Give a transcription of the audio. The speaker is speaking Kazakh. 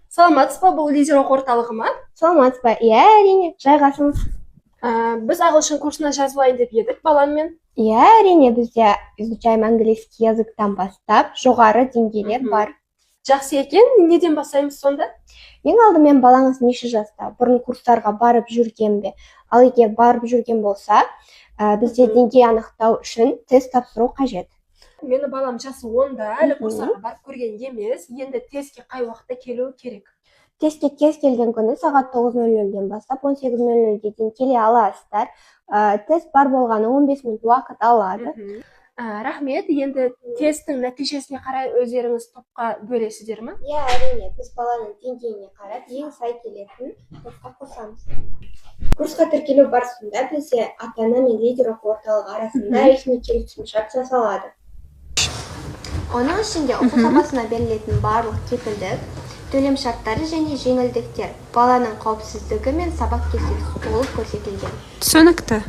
Саламатсыз ба, бұл лидер оқу орталығы ма? Саламатсыз ба? Иә, әрине, жайғасыңыз. Біз ағылшын курсына жазылайын деп едік баламмен. Иә, әрине, бізде изучаем английский языктан бастап жоғары деңгейлер бар. Жақсы екен, неден бастаймыз сонда? Ең алдымен балаңыз неше жаста? Бұрын курстарға барып жүрген бе? Ал егер барып жүрген болса, бізде деңгей анықтау үшін тест тапсыру қажет. Мені балам жасы 10-да, әлі курстарға барып көрген емес, енді тестке қай уақытта келу керек? Тестке кез келген күні сағат 9:00-ден бастап 18:00-ге дейін келе аласыздар. Тест бар болғаны 15 минут уақыт алады. Рахмет, енді тесттің нәтижесіне қарай өздеріңіз топқа бөлесіздер ме? Иә, әрине, біз баланың деңгейіне қарап, ең сай келетін топқа қосамыз. Курсқа тіркелу барысында бізде ата-ана мен лидер оқу орталығы арасында ресми келісімшарт жасалады. Оның ішінде оқу сапасына берілетін барлық кепілдік, төлем шарттары және жеңілдіктер баланың қауіпсіздігі мен сабақ кестесі толық көрсетілген. Түсінікті.